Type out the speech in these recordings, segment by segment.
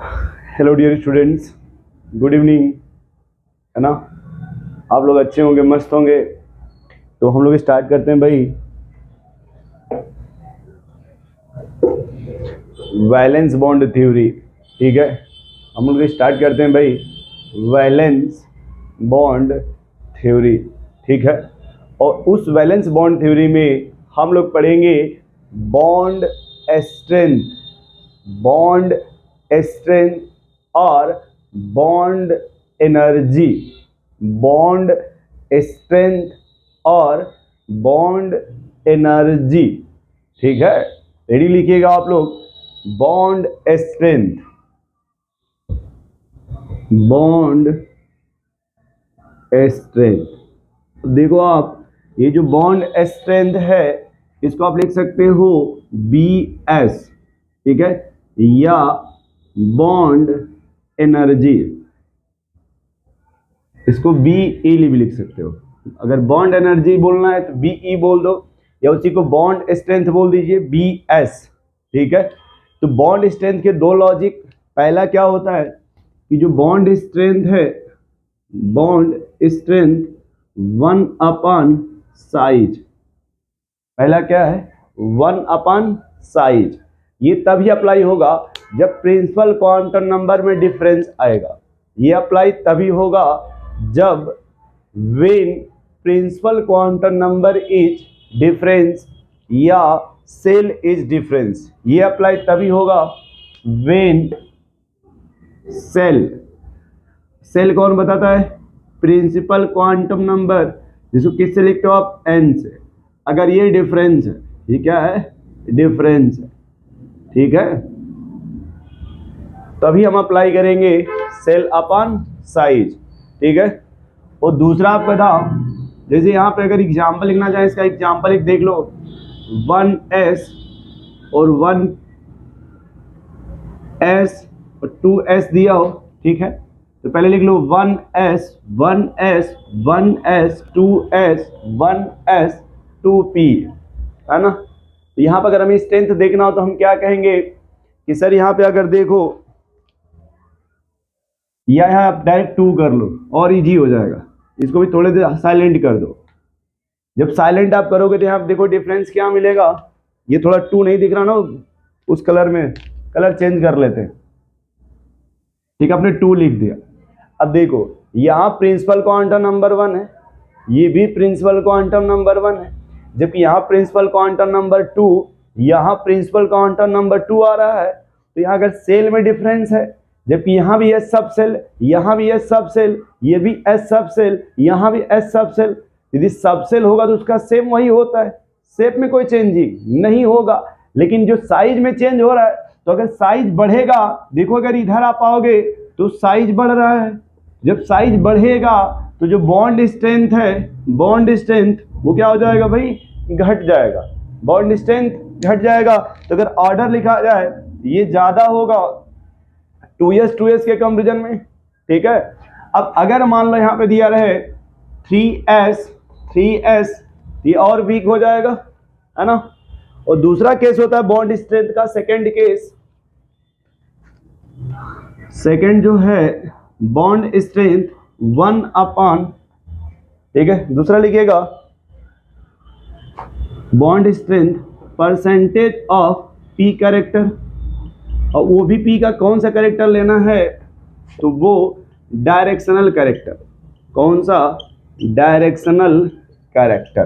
Hello dear students, good evening. है ना, आप लोग अच्छे होंगे, मस्त होंगे। तो हम लोग स्टार्ट करते हैं भाई वैलेंस बॉन्ड थ्योरी। ठीक है, हम लोग स्टार्ट करते हैं भाई वैलेंस बॉन्ड थ्योरी। ठीक है, और उस वैलेंस बॉन्ड थ्योरी में हम लोग पढ़ेंगे बॉन्ड स्ट्रेंथ, बॉन्ड स्ट्रेंथ और बॉन्ड एनर्जी, बॉन्ड स्ट्रेंथ और बॉन्ड एनर्जी। ठीक है, रेडी लिखिएगा आप लोग। Bond strength, bond strength. देखो आप, ये जो बॉन्ड स्ट्रेंथ है इसको आप लिख सकते हो BS। ठीक है, या बॉन्ड एनर्जी, इसको BE भी लिख सकते हो। अगर बॉन्ड एनर्जी बोलना है तो BE बोल दो, या उसी को बॉन्ड स्ट्रेंथ बोल दीजिए BS। ठीक है, तो बॉन्ड स्ट्रेंथ के दो लॉजिक। पहला क्या होता है कि जो बॉन्ड स्ट्रेंथ है, बॉन्ड स्ट्रेंथ 1/साइज। पहला क्या है, 1/साइज। ये तभी अप्लाई होगा जब प्रिंसिपल क्वांटम नंबर में डिफरेंस आएगा। ये अप्लाई तभी होगा जब when principal quantum number is difference या सेल इज डिफरेंस। ये अप्लाई तभी होगा व्हेन सेल, सेल कौन बताता है, प्रिंसिपल क्वांटम नंबर, जिसको किससे लिखते हो आप, n से। अगर ये डिफरेंस है, ये क्या है, डिफरेंस है। ठीक है, तभी हम अप्लाई करेंगे सेल अपॉन साइज। ठीक है, और दूसरा आपका था, जैसे यहाँ पे अगर एग्जाम्पल लिखना चाहे, इसका एग्जाम्पल एक देख लो, 1s और 1s और 2s दिया हो। ठीक है, तो पहले लिख लो 1s 1s 1s 2s 1s 2p, है ना। तो यहाँ पर अगर हमें स्ट्रेंथ देखना हो तो हम क्या कहेंगे कि सर यहाँ पे अगर देखो, या यहाँ आप डायरेक्ट 2 कर लो और इजी हो जाएगा। इसको भी थोड़े देर साइलेंट कर दो। जब साइलेंट आप करोगे तो यहाँ पे देखो डिफरेंस क्या मिलेगा। ये थोड़ा 2 नहीं दिख रहा ना उस कलर में, कलर चेंज कर लेते हैं। ठीक है, आपने 2 लिख दिया। अब देखो, यहाँ प्रिंसिपल क्वांटम नंबर 1 है, ये भी प्रिंसिपल क्वांटम नंबर 1 है, जबकि यहाँ प्रिंसिपल क्वांटम नंबर 2, यहाँ प्रिंसिपल क्वांटम नंबर 2 आ रहा है। तो यहाँ अगर सेल में डिफरेंस है, जबकि यहाँ भी S सब सेल, यहाँ भी S सब सेल, ये भी S सब सेल, यहाँ भी S सब सेल। यदि सब सेल होगा तो उसका सेम वही होता है, शेप में कोई चेंजिंग नहीं होगा। लेकिन जो साइज में चेंज हो रहा है, तो अगर साइज बढ़ेगा, देखो अगर इधर आप आओगे तो साइज बढ़ रहा है। जब साइज बढ़ेगा तो जो बॉन्ड स्ट्रेंथ है, बॉन्ड स्ट्रेंथ वो क्या हो जाएगा भाई, घट जाएगा। बॉन्ड स्ट्रेंथ घट जाएगा। तो अगर ऑर्डर लिखा जाए, ये ज्यादा होगा 2s के कंपेरिजन में। ठीक है, अब अगर मान लो यहाँ पे दिया रहे 3s, ये और वीक हो जाएगा, है ना। और दूसरा केस होता है बॉन्ड स्ट्रेंथ का, सेकंड केस, सेकंड जो है बॉन्ड स्ट्रेंथ 1/, ठीक है, दूसरा लिखिएगा bond strength percentage of p character. और वो भी p का कौन सा कैरेक्टर लेना है, तो वो डायरेक्शनल कैरेक्टर। कौन सा, डायरेक्शनल कैरेक्टर।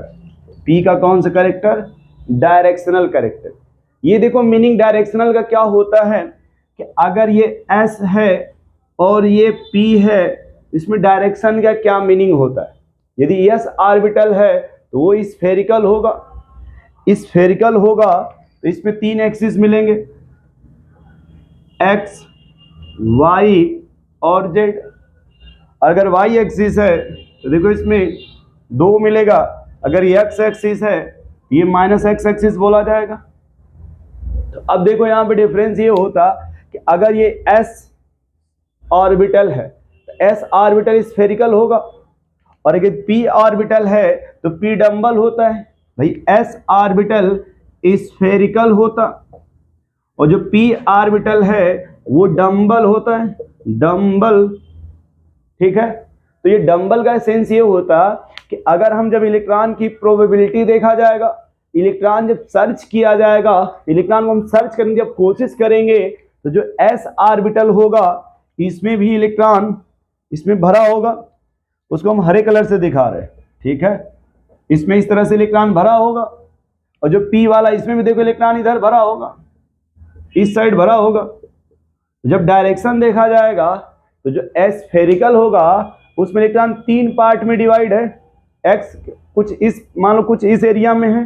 p का कौन सा कैरेक्टर, डायरेक्शनल कैरेक्टर। ये देखो मीनिंग डायरेक्शनल का क्या होता है कि अगर ये s है और ये p है, इसमें डायरेक्शन का क्या मीनिंग होता है। यदि s ऑर्बिटल है तो वो स्फेरिकल होगा, स्फेरिकल होगा तो इसमें 3 एक्सिस मिलेंगे, x, y और z। अगर y एक्सिस है तो देखो इसमें 2 मिलेगा। अगर ये x एक्सिस है, ये -x एक्सिस बोला जाएगा। तो अब देखो यहाँ पे डिफरेंस ये होता कि अगर ये s ऑर्बिटल है तो s ऑर्बिटल स्फेरिकल होगा, और अगर p ऑर्बिटल है तो p डम्बल होता है। भाई s ऑर्बिटल स्फेरिकल होता, और जो p ऑर्बिटल है वो डंबल होता है, डंबल, ठीक है। तो ये डंबल का सेंस ये होता कि अगर हम जब इलेक्ट्रॉन की प्रोबेबिलिटी देखा जाएगा, इलेक्ट्रॉन जब सर्च किया जाएगा, इलेक्ट्रॉन को हम सर्च करने की जब कोशिश करेंगे तो जो s ऑर्बिटल होगा इसमें भी इलेक्ट्रॉन इसमें भरा होगा, उसको हम हरे कलर से दिखा रहे हैं, ठीक है। इसमें इस तरह से इलेक्ट्रॉन भरा होगा और जो p वाला इसमें भी देखो इलेक्ट्रॉन इधर भरा होगा, इस साइड भरा होगा। जब डायरेक्शन देखा जाएगा तो जो स्फेरिकल होगा उसमें इलेक्ट्रॉन 3 पार्ट में डिवाइड है। x कुछ इस, मान लो कुछ इस एरिया में है,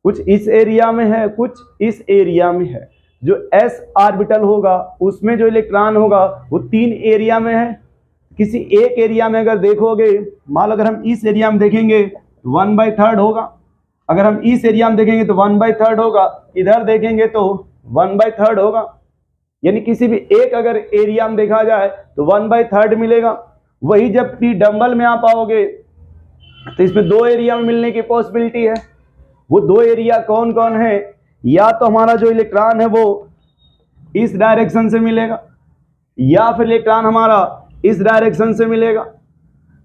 कुछ इस एरिया में है, कुछ इस एरिया में है। जो s ऑर्बिटल होगा उसमें जो इलेक्ट्रॉन होगा वो 3 एरिया में है। किसी एक एरिया में अगर देखोगे, मान लो अगर हम इस एरिया में देखेंगे 1/3 होगा, अगर हम इस एरिया में देखेंगे तो 1/3 होगा, इधर देखेंगे तो 1/3 होगा। यानी किसी भी एक अगर एरिया में देखा जाए तो 1/3 मिलेगा। वही जब p डंबल में आप आओगे तो इसमें 2 एरिया में मिलने की पॉसिबिलिटी है। वो 2 एरिया कौन कौन है? या तो हमारा जो इलेक्ट्रॉन है वो इस डायरेक्शन से मिलेगा, या फिर इलेक्ट्रॉन हमारा इस डायरेक्शन से मिलेगा।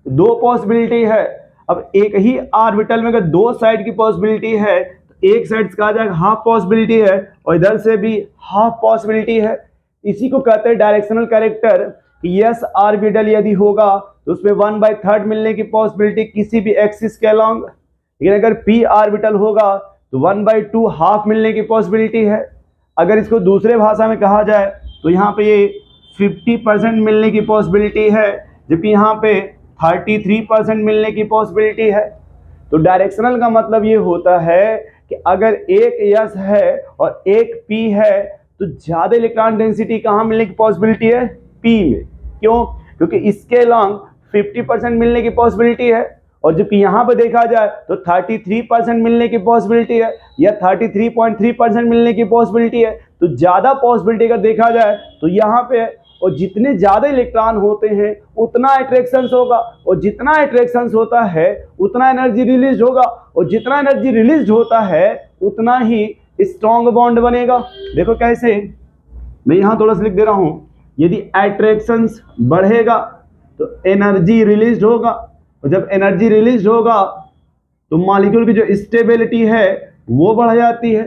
2 पॉसिबिलिटी है। अब एक ही ऑर्बिटल में अगर 2 साइड की पॉसिबिलिटी है तो एक साइड से कहा जाएगा हाफ पॉसिबिलिटी है और इधर से भी हाफ पॉसिबिलिटी है। इसी को कहते हैं डायरेक्शनल कैरेक्टर। यस ऑर्बिटल यदि होगा तो उसमें 1/3 मिलने की पॉसिबिलिटी किसी भी एक्सिस के अलोंग, लेकिन अगर p ऑर्बिटल होगा तो 1/2 हाफ मिलने की पॉसिबिलिटी है। अगर इसको दूसरे भाषा में कहा जाए तो यहाँ पे ये 50% मिलने की पॉसिबिलिटी है, जबकि यहाँ पे 33% मिलने की पॉसिबिलिटी है। तो डायरेक्शनल का मतलब ये होता है कि अगर एक यस है और एक p है तो ज़्यादा इलेक्ट्रॉन डेंसिटी कहाँ मिलने की पॉसिबिलिटी है? p में। क्यों? क्योंकि इसके अलोंग 50% मिलने की पॉसिबिलिटी है, और जबकि यहाँ पर देखा जाए तो 33% मिलने की पॉसिबिलिटी है या 33.3% मिलने की पॉसिबिलिटी है। तो ज़्यादा पॉसिबिलिटी अगर देखा जाए तो यहाँ पे, और जितने ज़्यादा इलेक्ट्रॉन होते हैं उतना अट्रैक्शन होगा, और जितना अट्रैक्शन होता है उतना एनर्जी रिलीज होगा, और जितना एनर्जी रिलीज होता है उतना ही स्ट्रॉन्ग बॉन्ड बनेगा। देखो कैसे, मैं यहाँ थोड़ा सा लिख दे रहा हूँ। यदि अट्रैक्शन बढ़ेगा तो एनर्जी रिलीज होगा, और जब एनर्जी रिलीज होगा तो मॉलिक्यूल की जो स्टेबिलिटी है वो बढ़ जाती है,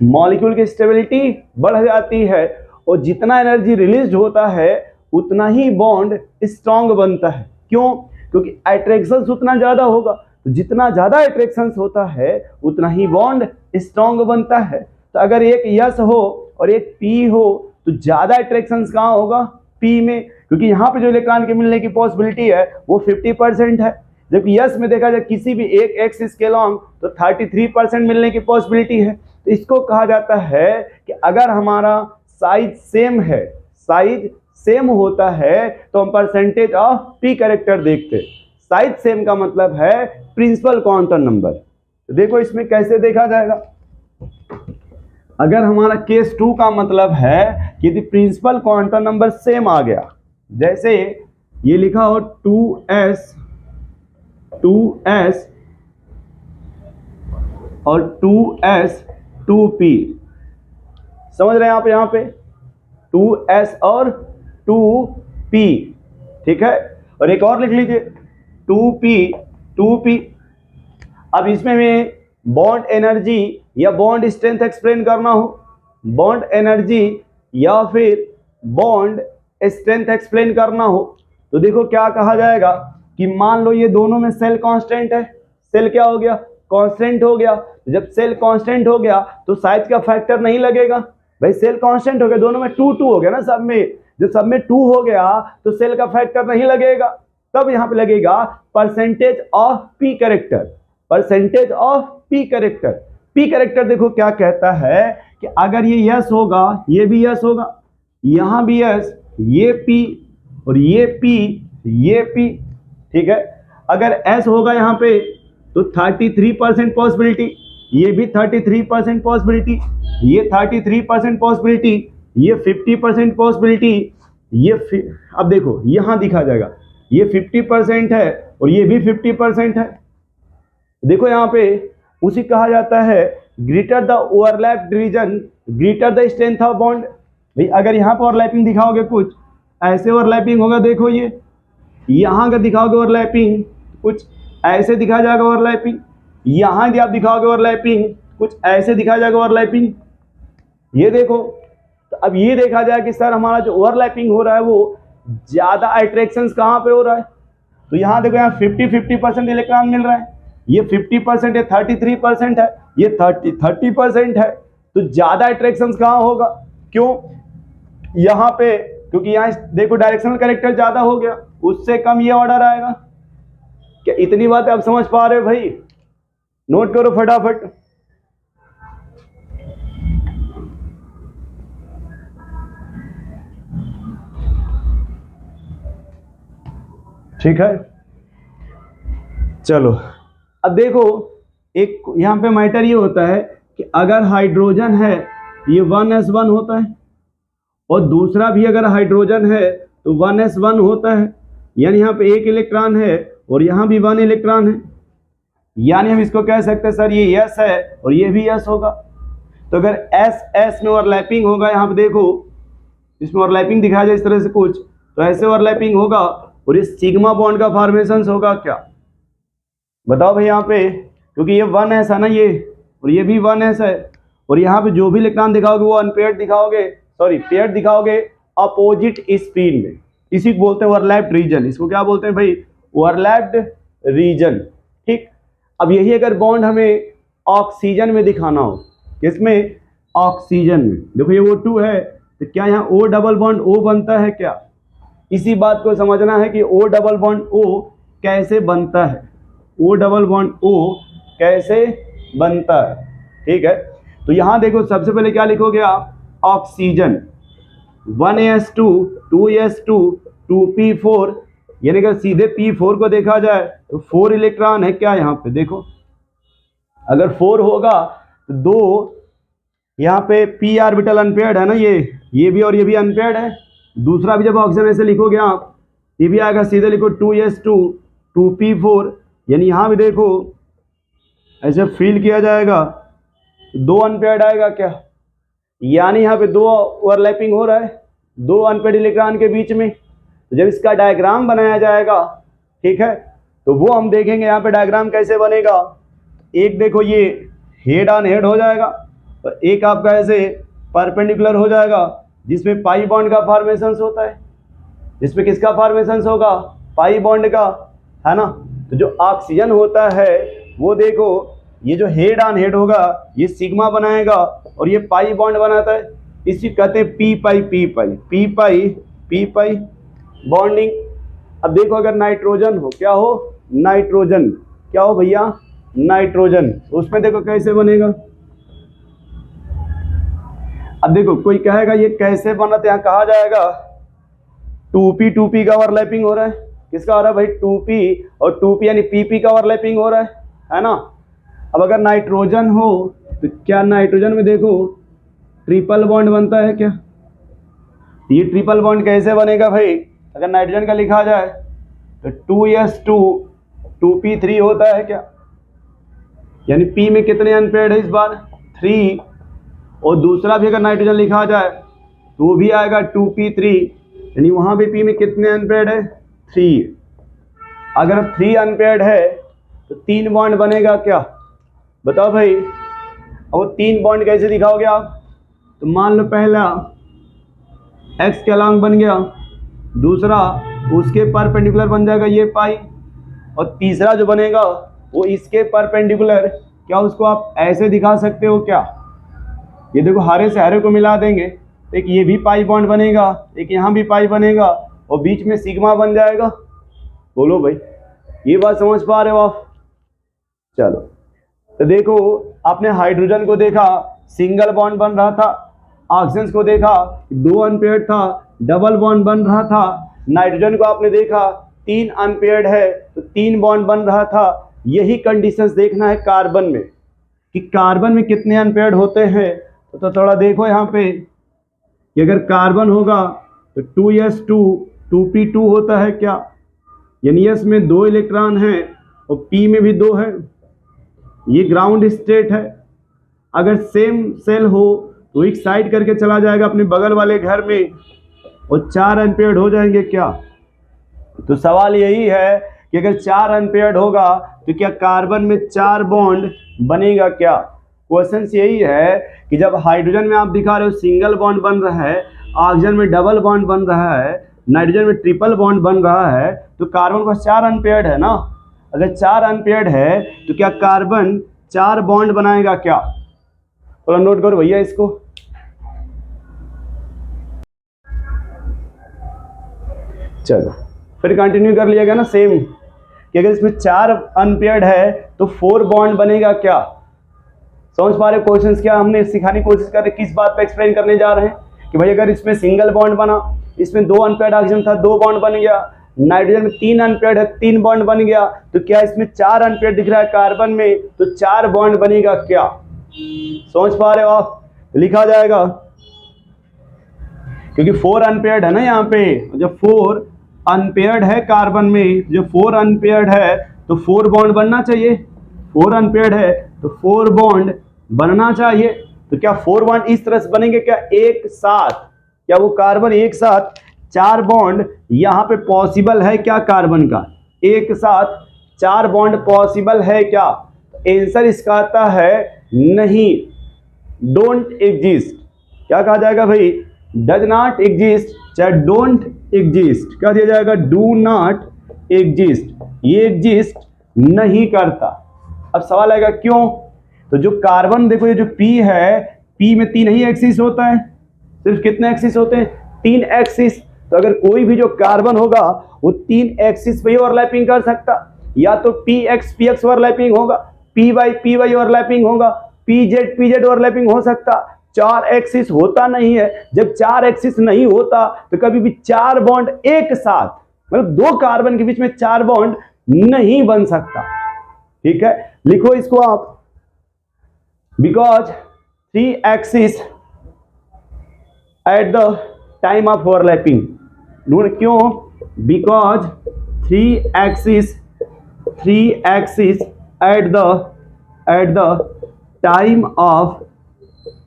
मॉलिक्यूल की स्टेबिलिटी बढ़ जाती है, और जितना एनर्जी रिलीज होता है उतना ही बॉन्ड स्ट्रॉन्ग बनता है। क्यों? क्योंकि अट्रैक्शन उतना ज़्यादा होगा, तो जितना ज़्यादा अट्रैक्शन होता है उतना ही बॉन्ड स्ट्रॉन्ग बनता है। तो अगर एक यस हो और एक पी हो तो ज़्यादा अट्रैक्शन कहाँ होगा? पी में, क्योंकि यहाँ पे जो इलेक्ट्रॉन के मिलने की पॉसिबिलिटी है वो 50% है, जबकि यस में देखा जाए किसी भी एक एक्सिस के लॉन्ग तो 33% मिलने की पॉसिबिलिटी है। तो इसको कहा जाता है कि अगर हमारा साइज सेम है, साइज सेम होता है तो हम परसेंटेज ऑफ पी कैरेक्टर देखते हैं। साइज सेम का मतलब है प्रिंसिपल क्वांटम नंबर। तो देखो इसमें कैसे देखा जाएगा। अगर हमारा केस 2 का मतलब है कि यदि प्रिंसिपल क्वांटम नंबर सेम आ गया, जैसे ये लिखा हो 2s और 2s 2p, समझ रहे हैं आप? यहाँ पे 2s और 2p, ठीक है। और एक और लिख लीजिए 2p। अब इसमें मैं बॉन्ड एनर्जी या बॉन्ड स्ट्रेंथ एक्सप्लेन करना हो, बॉन्ड एनर्जी या फिर बॉन्ड स्ट्रेंथ एक्सप्लेन करना हो, तो देखो क्या कहा जाएगा कि मान लो ये दोनों में सेल कांस्टेंट है। सेल क्या हो गया? कांस्टेंट हो गया। जब सेल कांस्टेंट हो गया तो साइज का फैक्टर नहीं लगेगा। भाई सेल कांस्टेंट हो गया, दोनों में 2 हो गया ना सब में। जब सब में 2 हो गया तो सेल का फैक्टर नहीं लगेगा, तब यहाँ पे लगेगा percentage of P character, percentage of P character. P character देखो क्या कहता है कि अगर ये यस होगा, ये भी यस होगा, यहाँ भी यस, ये पी और ये पी, ये पी, ठीक है। अगर एस होगा यहाँ पे तो 33% पॉसिबिलिटी, ये भी 33% पॉसिबिलिटी, ये 33% पॉसिबिलिटी, ये 50% पॉसिबिलिटी, ये अब देखो यहाँ दिखा जाएगा ये 50% है और ये भी 50% है। देखो यहाँ पे उसी कहा जाता है greater the overlap region greater the strength of bond. भाई अगर यहाँ पर ओवरलैपिंग दिखाओगे कुछ ऐसे ओवरलैपिंग होगा, देखो ये यहाँ अगर दिखाओगे ओवरलैपिंग कुछ ऐसे दिखा जाएगा ओवरलैपिंग, यहाँ यदि आप दिखाओगे ओवरलैपिंग कुछ ऐसे दिखा जाएगा ओवरलैपिंग। ये देखो, तो अब ये देखा जाए कि सर हमारा जो ओवरलैपिंग हो रहा है वो ज्यादा अट्रैक्शन कहाँ पे हो रहा है, तो यहाँ देखो यहाँ 50-50% इलेक्ट्रॉन मिल रहा है, ये 50% है, 33% है, ये 30% है, तो ज्यादा अट्रैक्शन कहाँ होगा, क्यों यहाँ पे, क्योंकि यहाँ देखो डायरेक्शनल कैरेक्टर ज्यादा हो गया, उससे कम ये ऑर्डर आएगा। क्या इतनी बात आप समझ पा रहे हो भाई? नोट करो फटाफट। ठीक है, चलो अब देखो एक यहाँ पे मैटर ये होता है कि अगर हाइड्रोजन है ये 1s1 होता है, और दूसरा भी अगर हाइड्रोजन है तो 1s1 होता है, यानी यहाँ पे एक इलेक्ट्रॉन है और यहाँ भी 1 इलेक्ट्रॉन है, यानी हम इसको कह सकते हैं सर ये s है और ये भी s होगा। तो अगर s में ओवरलैपिंग होगा, यहाँ पे देखो इसमें ओवरलैपिंग दिखाया जाए इस तरह से कुछ, तो ऐसे ओवरलैपिंग होगा और ये सिग्मा बॉन्ड का फॉर्मेशन होगा क्या, बताओ भाई यहाँ पे, क्योंकि ये 1s है ना ये, और ये भी 1s है, और यहाँ पे जो भी इलेक्ट्रॉन दिखाओगे वो अनपेयर्ड दिखाओगे, सॉरी पेयर्ड दिखाओगे अपोजिट स्पिन में, इसी को बोलते हैं ओवरलैप्ड रीजन। इसको क्या बोलते हैं भाई? Overlapped region. ठीक, अब यही अगर बॉन्ड हमें ऑक्सीजन में दिखाना हो, किसमें? ऑक्सीजन में। देखो ये O2 है, तो क्या यहाँ O डबल बॉन्ड O बनता है क्या? इसी बात को समझना है कि O डबल बॉन्ड O कैसे बनता है, O डबल बॉन्ड O कैसे बनता है। ठीक है, तो यहाँ देखो सबसे पहले क्या लिखोगे आप? ऑक्सीजन 1s2 2s2 2p4, यानी अगर सीधे p4 को देखा जाए तो 4 इलेक्ट्रॉन है क्या यहाँ पे, देखो अगर 4 होगा तो 2 यहाँ पे p ऑर्बिटल अनपेयर्ड है ना, ये भी और ये भी अनपेयर्ड है। दूसरा भी जब ऑक्सीजन ऐसे लिखोगे आप, ये भी आएगा, सीधे लिखो 2s2 2p4, यानी यहाँ भी देखो ऐसे फिल किया जाएगा, 2 अनपेयर्ड आएगा क्या, यानी यहाँ पे 2 ओवरलैपिंग हो रहा है 2 अनपेयर्ड इलेक्ट्रॉन के बीच में। तो जब इसका डायग्राम बनाया जाएगा, ठीक है, तो वो हम देखेंगे यहाँ पे डायग्राम कैसे बनेगा। एक देखो ये हेड ऑन हेड हो जाएगा, और एक आपका ऐसे परपेंडिकुलर हो जाएगा, जिसमें पाई बॉन्ड का फॉर्मेशन होता है, जिसमें किसका फॉर्मेशन होगा? पाई बॉन्ड का, है ना। तो जो ऑक्सीजन होता है वो देखो ये जो हेड ऑन हेड होगा ये सिग्मा बनाएगा और ये पाई बॉन्ड बनाता है, इसी कहते हैं पी पाई बॉन्डिंग। अब देखो अगर नाइट्रोजन हो, क्या हो? नाइट्रोजन, क्या हो भैया? नाइट्रोजन, उसमें देखो कैसे बनेगा। अब देखो कोई कहेगा ये कैसे बना, तो यहाँ कहा जाएगा 2p का ओवरलैपिंग हो रहा है, किसका हो रहा है भाई? 2p और 2p यानी pp का ओवरलैपिंग हो रहा है ना। अब अगर नाइट्रोजन हो तो क्या नाइट्रोजन में देखो ट्रिपल बॉन्ड बनता है क्या? ये ट्रिपल बॉन्ड कैसे बनेगा भाई? अगर नाइट्रोजन का लिखा जाए तो 2s2 2p3 होता है क्या, यानी p में कितने अनपेयर्ड है इस बार? 3, और दूसरा भी अगर नाइट्रोजन लिखा जाए तो वो भी आएगा 2p3, यानी वहां भी p में कितने अनपेयर्ड है? 3। अगर 3 अनपेयर्ड है तो 3 बॉन्ड बनेगा क्या, बताओ भाई। अब वो 3 बॉन्ड कैसे दिखाओगे आप? तो मान लो पहला x के अलॉन्ग बन गया, दूसरा उसके परपेंडिकुलर बन जाएगा ये पाई, और तीसरा जो बनेगा वो इसके परपेंडिकुलर, क्या उसको आप ऐसे दिखा सकते हो क्या? ये देखो हरे से हरे को मिला देंगे, एक ये भी पाई बॉन्ड बनेगा, एक यहाँ भी पाई बनेगा, और बीच में सिग्मा बन जाएगा। बोलो भाई, ये बात समझ पा रहे हो आप? चलो, तो देखो आपने हाइड्रोजन को देखा सिंगल बॉन्ड बन रहा था, ऑक्सीजन को देखा 2 अनपेयर्ड था डबल बॉन्ड बन रहा था, नाइट्रोजन को आपने देखा 3 अनपेयर्ड है तो 3 बॉन्ड बन रहा था। यही कंडीशंस देखना है कार्बन में कि कार्बन में कितने अनपेयर्ड होते हैं। तो थोड़ा देखो यहाँ पे कि अगर कार्बन होगा तो 2s2 2p2 होता है क्या, यानी s में 2 इलेक्ट्रॉन हैं और p में भी 2 है, ये ग्राउंड स्टेट है। अगर सेम सेल हो तो एक साइड करके चला जाएगा अपने बगल वाले घर में और 4 अनपेयर्ड हो जाएंगे क्या? तो सवाल यही है कि अगर 4 अनपेयर्ड होगा तो क्या कार्बन में 4 बॉन्ड बनेगा क्या? क्वेश्चन यही है कि जब हाइड्रोजन में आप दिखा रहे हो सिंगल बॉन्ड बन रहा है, ऑक्सीजन में डबल बॉन्ड बन रहा है, नाइट्रोजन में ट्रिपल बॉन्ड बन रहा है, तो कार्बन का 4 अनपेयर्ड है ना। अगर 4 अनपेयर्ड है तो क्या कार्बन 4 बॉन्ड बनाएगा क्या? थोड़ा नोट करो भैया इसको। चलो फिर कंटिन्यू कर लिया गया ना सेम, कि अगर इसमें 4 अनपेयर्ड है तो 4 बॉन्ड बनेगा क्या? समझ पा रहे क्वेश्चंस क्या हमने सिखाने की कोशिश कर रहे, किस बात पे एक्सप्लेन करने जा रहे हैं कि भाई अगर इसमें सिंगल बॉन्ड बना, इसमें 2 अनपेयर्ड ऑक्सीजन था 2 बॉन्ड बन गया, नाइट्रोजन में 3 अनपेयर्ड है 3 बॉन्ड बन गया, तो क्या इसमें 4 अनपेयर्ड दिख रहा है कार्बन में, तो 4 बॉन्ड बनेगा क्या? समझ पा रहे हो आप? लिखा जाएगा क्योंकि 4 अनपेयर्ड है ना यहाँ पे, जब 4 अनपेयर्ड है कार्बन में, जब 4 अनपेयर्ड है तो 4 बॉन्ड बनना चाहिए, 4 अनपेयर्ड है तो 4 बॉन्ड बनना चाहिए। तो क्या 4 बॉन्ड इस तरह से बनेंगे क्या एक साथ? क्या वो कार्बन एक साथ 4 बॉन्ड यहाँ पे पॉसिबल है क्या? कार्बन का एक साथ 4 बॉन्ड पॉसिबल है क्या? आंसर इसका आता है नहीं, डोंट एग्जिस्ट। क्या कहा जाएगा भाई? डज नॉट एग्जिस्ट, चाहे डोंट एग्जिस्ट, क्या दिया जाएगा? डू नॉट एग्जिस्ट, ये एग्जिस्ट नहीं करता। अब सवाल आएगा क्यों? तो जो कार्बन देखो, ये जो P है, P में 3 ही एक्सिस होता है, सिर्फ कितने एक्सिस होते हैं? 3 एक्सिस। तो अगर कोई भी जो कार्बन होगा वो 3 एक्सिस पे ही ओवरलैपिंग कर सकता, या तो PX ओवरलैपिंग होगा, PY ओवरलैपिंग होगा, PZ ओवरलैपिंग हो सकता, 4 एक्सिस होता नहीं है। जब 4 एक्सिस नहीं होता तो कभी भी 4 बॉन्ड एक साथ, मतलब 2 कार्बन के बीच में 4 बॉन्ड नहीं बन सकता। ठीक है, लिखो इसको आप, because 3 axis at the time of overlapping. क्यों? Because 3 axis at the time of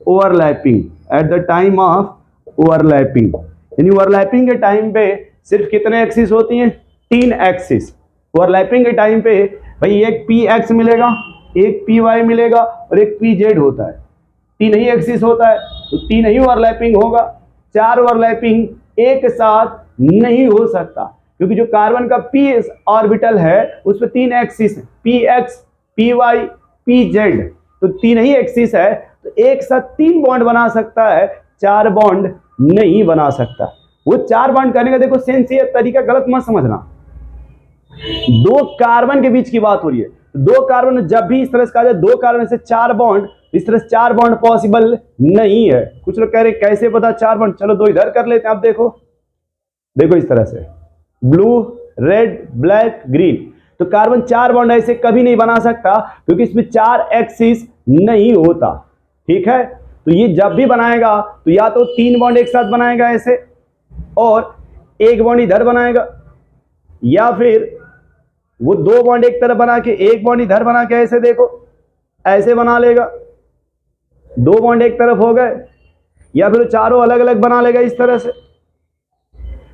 overlapping, at the time of overlapping. यानी ओवरलैपिंग के टाइम पे सिर्फ कितने एक्सिस होती हैं? 3 एक्सिस। ओवरलैपिंग के टाइम पे भाई एक PX मिलेगा, एक PY मिलेगा और एक PZ होता है, 3 ही एक्सिस होता है, तो 3 ही ओवरलैपिंग होगा। 4 ओवरलैपिंग एक साथ नहीं हो सकता, क्योंकि जो कार्बन का p ऑर्बिटल है उस पर 3 एक्सिस है, PX PY PZ, तो 3 ही एक्सिस है, तो एक साथ 3 बॉन्ड बना सकता है, 4 बॉन्ड नहीं बना सकता। वो 4 बॉन्ड करने का देखो सेंस, ये तरीका गलत मत समझना। 2 कार्बन के बीच की बात हो रही है, 2 कार्बन जब भी इस तरह से कहा जाए 2 कार्बन से 4 बॉन्ड, इस तरह से 4 बॉन्ड पॉसिबल नहीं है। कुछ लोग कह रहे कैसे पता 4 बॉन्ड? चलो 2 इधर कर लेते हैं। आप देखो इस तरह से ब्लू, रेड, ब्लैक, ग्रीन, तो कार्बन 4 बॉन्ड ऐसे कभी नहीं बना सकता, क्योंकि इसमें 4 एक्सिस नहीं होता। ठीक है, तो ये जब भी बनाएगा तो या तो 3 बॉन्ड एक साथ बनाएगा ऐसे, और 1 बॉन्ड इधर बनाएगा, या फिर वो 2 बॉन्ड एक तरफ बना के 1 बॉन्ड इधर बना के ऐसे देखो ऐसे बना लेगा, 2 बॉन्ड एक तरफ हो गए, या फिर चारों अलग अलग बना लेगा इस तरह से।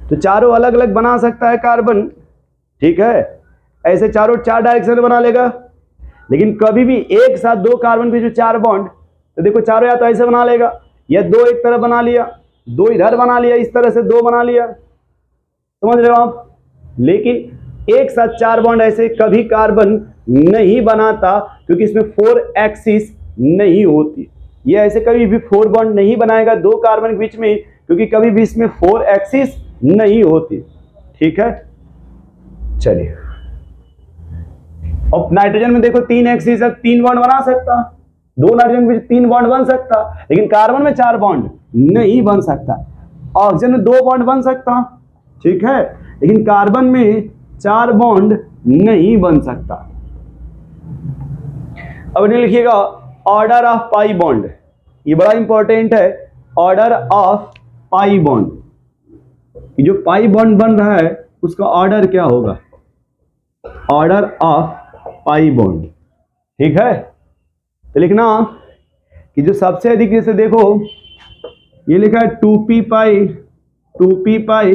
तो चारों अलग अलग बना सकता है कार्बन, ठीक है, ऐसे चारों 4 डायरेक्शन में बना लेगा। लेकिन कभी भी एक साथ 2 कार्बन के जो 4 बॉन्ड, तो देखो चारों या तो ऐसे बना लेगा, या 2 एक तरफ बना लिया, 2 इधर बना लिया, इस तरह से 2 बना लिया, समझ रहे हो आप? लेकिन एक साथ 4 बॉन्ड ऐसे कभी कार्बन नहीं बनाता, क्योंकि इसमें 4 एक्सिस नहीं होती। ये ऐसे कभी भी 4 बॉन्ड नहीं बनाएगा 2 कार्बन के बीच में, क्योंकि कभी भी इसमें 4 एक्सिस नहीं होती। ठीक है, चलिए। अब नाइट्रोजन में देखो 3 एक्सिस है, 3 बॉन्ड बना सकता, 2 नाइट्रोजन में 3 बॉन्ड बन सकता, लेकिन कार्बन में 4 बॉन्ड नहीं बन सकता। ऑक्सीजन में 2 बॉन्ड बन सकता, ठीक है, लेकिन कार्बन में 4 बॉन्ड नहीं बन सकता। अब इन्हें लिखिएगा ऑर्डर ऑफ पाई बॉन्ड, ये बड़ा इंपॉर्टेंट है, ऑर्डर ऑफ पाई बॉन्ड। जो पाई बॉन्ड बन रहा है उसका ऑर्डर क्या होगा? Order of pi bond. ठीक है, तो लिखना कि जो सबसे अधिक, जैसे देखो ये लिखा है 2p पाई 2p पाई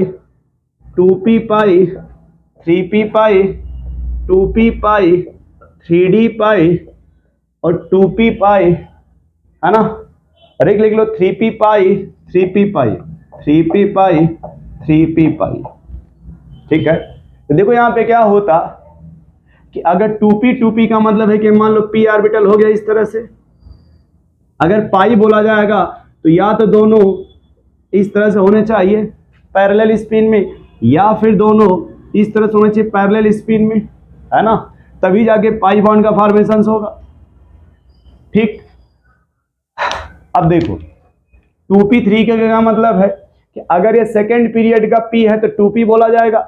2p पाई 3p पाई 2p पाई 3d पाई और 2p पाई, है ना। अरे लिख लो 3p पाई 3p पाई 3p पाई 3p पाई। ठीक है, तो देखो यहाँ पे क्या होता कि अगर 2p का मतलब है कि मान लो p ऑर्बिटल हो गया इस तरह से, अगर पाई बोला जाएगा तो या तो दोनों इस तरह से होने चाहिए पैरेलल स्पिन में, या फिर दोनों इस तरह से होने चाहिए पैरेलल स्पिन में, है ना, तभी जाके पाई बॉन्ड का फॉर्मेशन होगा। ठीक, अब देखो 2p3 का क्या मतलब है कि अगर ये सेकेंड पीरियड का p है तो 2p बोला जाएगा,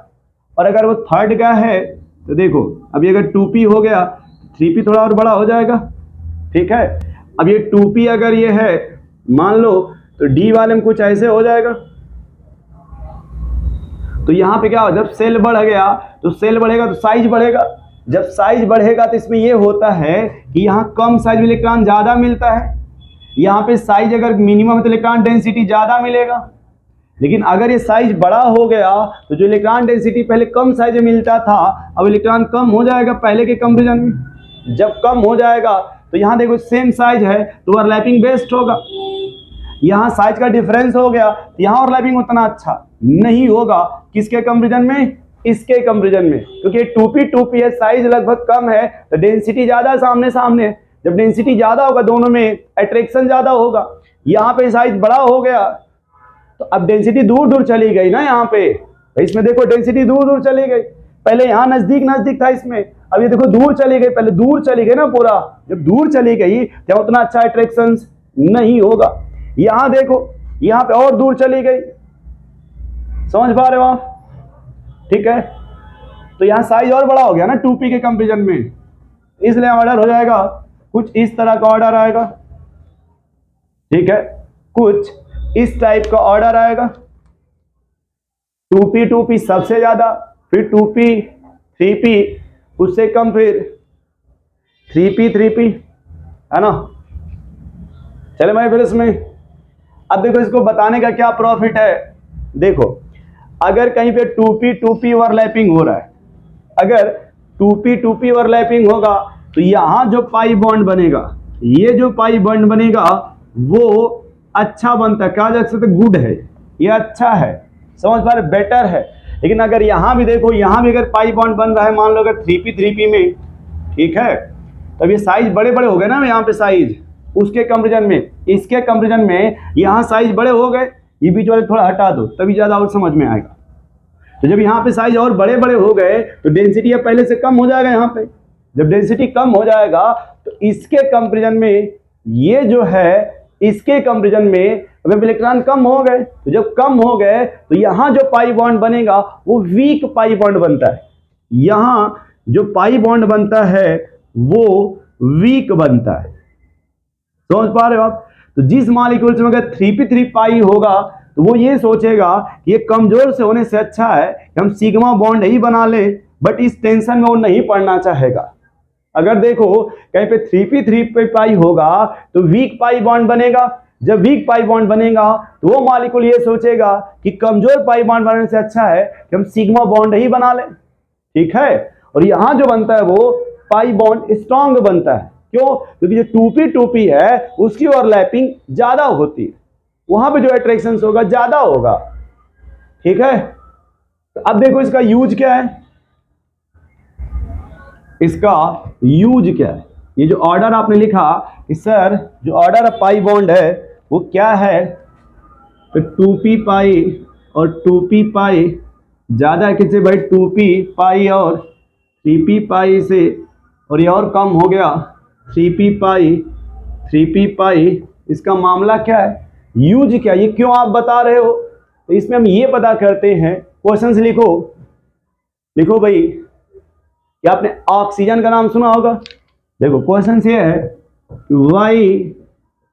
और अगर वो थर्ड का है तो देखो अब ये अगर 2p हो गया 3p थोड़ा और बड़ा हो जाएगा। ठीक है, अब ये 2p अगर ये है मान लो तो d वाले में कुछ ऐसे हो जाएगा। तो यहाँ पे क्या हो, जब सेल बढ़ गया तो सेल बढ़ेगा तो साइज बढ़ेगा, जब साइज बढ़ेगा तो इसमें ये होता है कि यहाँ कम साइज में इलेक्ट्रॉन ज़्यादा मिलता है, यहाँ पे साइज अगर मिनिमम है तो इलेक्ट्रॉन डेंसिटी ज़्यादा मिलेगा। लेकिन अगर ये साइज बड़ा हो गया तो जो इलेक्ट्रॉन डेंसिटी पहले कम साइज में मिलता था अब इलेक्ट्रॉन कम हो जाएगा पहले के कंपैरिजन में। जब कम हो जाएगा तो यहाँ देखो सेम साइज है तो ओवरलैपिंग बेस्ट होगा, यहाँ साइज का डिफरेंस हो गया तो यहाँ ओवरलैपिंग उतना अच्छा नहीं होगा। किसके कंपैरिजन में, इसके कंपैरिजन में, क्योंकि 2p है, साइज लगभग कम है तो डेंसिटी ज़्यादा सामने सामने, जब डेंसिटी ज़्यादा होगा दोनों में अट्रैक्शन ज़्यादा होगा। यहाँ पे साइज बड़ा हो गया तो अब डेंसिटी दूर दूर चली गई ना, यहाँ पे इसमें देखो डेंसिटी दूर दूर चली गई, पहले यहाँ नजदीक नजदीक था इसमें, अब ये देखो दूर चली गई, पहले दूर चली गई ना पूरा, जब दूर चली गई तो उतना अच्छा अट्रैक्शन नहीं होगा। यहाँ देखो यहाँ पे और दूर चली गई, समझ पा रहे हो आप? ठीक है, तो यहाँ साइज और बड़ा हो गया ना 2p के कंपैरिजन में, इसलिए ऑर्डर हो जाएगा कुछ इस तरह का ऑर्डर आएगा। ठीक है, कुछ इस टाइप का ऑर्डर आएगा, 2p सबसे ज्यादा, फिर 2p 3p उससे कम, फिर 3p है ना। चले भाई फिर इसमें अब देखो इसको बताने का क्या प्रॉफिट है। देखो अगर कहीं पे 2p ओवरलैपिंग हो रहा है, अगर 2p ओवरलैपिंग होगा तो यहाँ जो पाई बॉन्ड बनेगा, ये जो पाई बॉन्ड बनेगा वो अच्छा बनता है, कहा जा सकता है गुड है, ये अच्छा है, समझ पा रहे, बेटर है। लेकिन अगर यहाँ भी देखो, यहाँ भी अगर पाई बॉन्ड बन रहा है मान लो अगर 3p में, ठीक है, तब ये साइज बड़े बड़े हो गए ना, यहाँ पे साइज उसके कंपैरिजन में, इसके कंपैरिजन में यहाँ साइज बड़े हो गए, ये बीच वाले थोड़ा हटा दो तभी ज़्यादा और समझ में आएगा। तो जब यहाँ पे साइज और बड़े बड़े हो गए तो डेंसिटी अब पहले से कम हो जाएगा, यहाँ पे जब डेंसिटी कम हो जाएगा तो इसके कंपैरिजन में, ये जो है इसके कंपैरिजन में अब इलेक्ट्रॉन कम हो गए, तो जब कम हो गए तो यहाँ जो पाई बॉन्ड बनेगा वो वीक पाई बॉन्ड बनता है, यहाँ जो पाई बॉन्ड बनता है वो वीक बनता है, समझ पा रहे हो आप? तो जिस मॉलिक्यूल में अगर 3p3 पाई होगा तो वो ये सोचेगा कि ये कमजोर से होने से अच्छा है कि हम सिग्मा बॉन्ड ही बना ले, बट इस टेंशन में वो नहीं पड़ना चाहेगा। अगर देखो कहीं पे 3p3 पाई होगा तो वीक पाई बॉन्ड बनेगा, जब वीक पाई बॉन्ड बनेगा तो वो मॉलिक्यूल ये सोचेगा कि कमजोर पाई बॉन्ड बनाने से अच्छा है कि हम सिग्मा बॉन्ड ही बना लें। ठीक है, और यहाँ जो बनता है वो पाई बॉन्ड स्ट्रॉन्ग बनता है, क्यों? क्योंकि जो 2p है उसकी ओवरलैपिंग ज्यादा होती है, वहां पे जो अट्रैक्शन होगा ज्यादा होगा। ठीक है, तो अब देखो इसका यूज क्या है, इसका यूज क्या है, ये जो ऑर्डर आपने लिखा कि सर जो ऑर्डर ऑफ पाई बॉन्ड है वो क्या है, तो 2p पाई और 2p पाई ज्यादा है किससे भाई, 2p पाई और 3p पाई से, और ये और कम हो गया 3p पाई। इसका मामला क्या है, यूज क्या, ये क्यों आप बता रहे हो? तो इसमें हम ये पता करते हैं, क्वेश्चंस लिखो, लिखो भाई, क्या आपने ऑक्सीजन का नाम सुना होगा? देखो क्वेश्चन ये है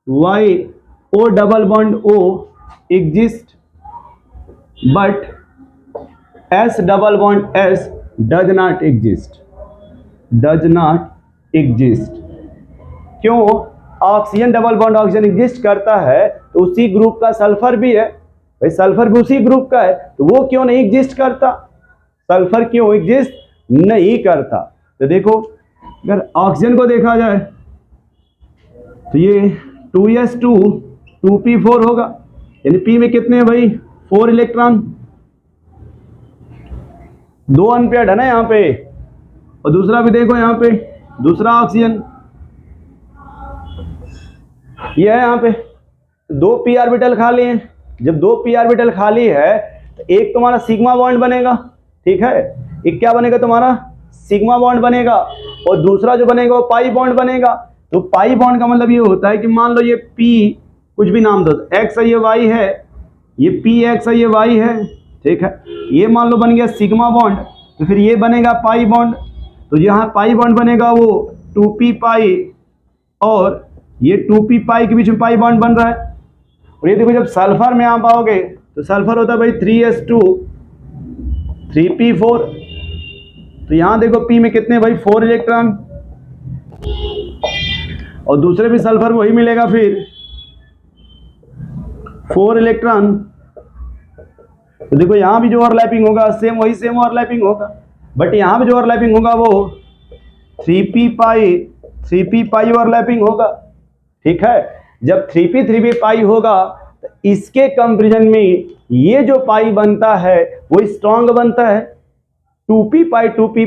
Y O double bond O exist but S double bond S does not exist. क्यों? Oxygen double bond oxygen exist करता है तो तो उसी ग्रुप का सल्फर भी है, भाई सल्फर भी उसी ग्रुप का है, तो वो क्यों नहीं एग्जिस्ट करता, सल्फर क्यों एग्जिस्ट नहीं करता। तो देखो अगर ऑक्सीजन को देखा जाए तो ये 2s2 2p4 होगा, यानी p में कितने हैं भाई 4 इलेक्ट्रॉन, 2 अनपेयर्ड है ना यहाँ पे। और दूसरा भी देखो यहाँ पे दूसरा ऑक्सीजन ये है, यहाँ पे 2 p ऑर्बिटल खाली हैं। जब 2 p ऑर्बिटल खाली है तो एक तुम्हारा सिग्मा बॉन्ड बनेगा, ठीक है, एक क्या बनेगा तुम्हारा सिग्मा बॉन्ड बनेगा, और दूसरा जो बनेगा वो पाई बॉन्ड बनेगा। तो पाई बॉन्ड का मतलब ये होता है कि मान लो ये p कुछ भी नाम दो, x है ये y है, ये px है ये y है, ठीक है, ये मान लो बन गया सिग्मा बॉन्ड, तो फिर ये बनेगा पाई बॉन्ड, तो यहाँ पाई बॉन्ड बनेगा वो 2p पाई, और ये 2p पाई के बीच में पाई बॉन्ड बन रहा है। और ये देखो जब सल्फर में आप आओगे तो सल्फर होता है भाई 3s2 3p4, तो यहाँ देखो p में कितने भाई 4 इलेक्ट्रॉन, और दूसरे भी सल्फर वही मिलेगा फिर 4 इलेक्ट्रॉन। तो देखो यहाँ भी जो ओवरलैपिंग होगा सेम वही सेम ओवरलैपिंग होगा, बट यहाँ भी जो ओवरलैपिंग होगा वो 3p पाई ओवरलैपिंग होगा, ठीक है। जब 3p पाई होगा तो इसके कंपैरिजन में ये जो पाई बनता है वो स्ट्रॉन्ग बनता है, 2p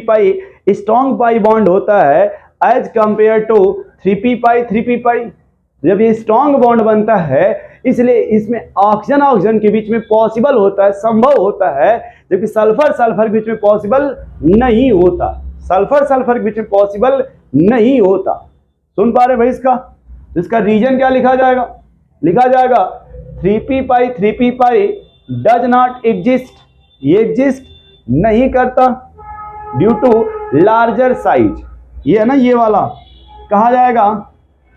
पाई स्ट्रॉन्ग पाई बॉन्ड होता है एज कंपेयर टू 3p पाई। जब ये स्ट्रॉन्ग बॉन्ड बनता है इसलिए इसमें ऑक्सीजन के बीच में पॉसिबल होता है, संभव होता है, जबकि सल्फर के बीच में पॉसिबल नहीं होता, सल्फर के बीच में पॉसिबल नहीं होता। सुन पा रहे भाई इसका रीजन क्या लिखा जाएगा 3p pi does not exist, ये एग्जिस्ट नहीं करता ड्यू टू लार्जर साइज। ये है ना ये वाला, कहा जाएगा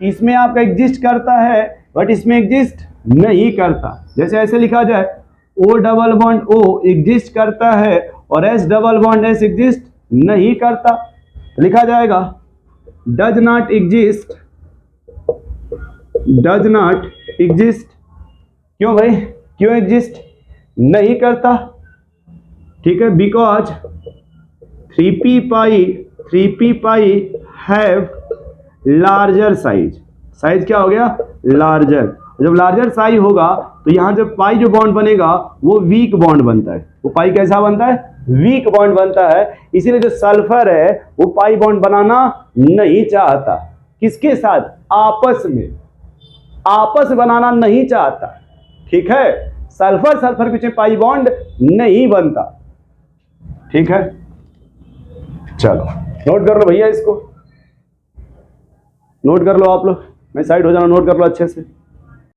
कि इसमें आपका एग्जिस्ट करता है बट इसमें एग्जिस्ट नहीं करता। जैसे ऐसे लिखा जाए O double bond O exist करता है और S double bond S exist नहीं करता, लिखा जाएगा डज नॉट एग्जिस्ट। क्यों भाई, क्यों एग्जिस्ट नहीं करता, ठीक है, because 3p pi have larger size क्या हो गया लार्जर। जब लार्जर साइज होगा तो यहाँ जब पाई जो बॉन्ड बनेगा वो वीक बॉन्ड बनता है, वो पाई कैसा बनता है वीक बॉन्ड बनता है, इसीलिए जो सल्फर है वो पाई बॉन्ड बनाना नहीं चाहता, किसके साथ आपस में बनाना नहीं चाहता, ठीक है, सल्फर के बीच में पाई बॉन्ड नहीं बनता, ठीक है। चलो नोट कर लो भैया, इसको नोट कर लो आप लोग, मैं साइड हो जाना, नोट कर लो अच्छे से।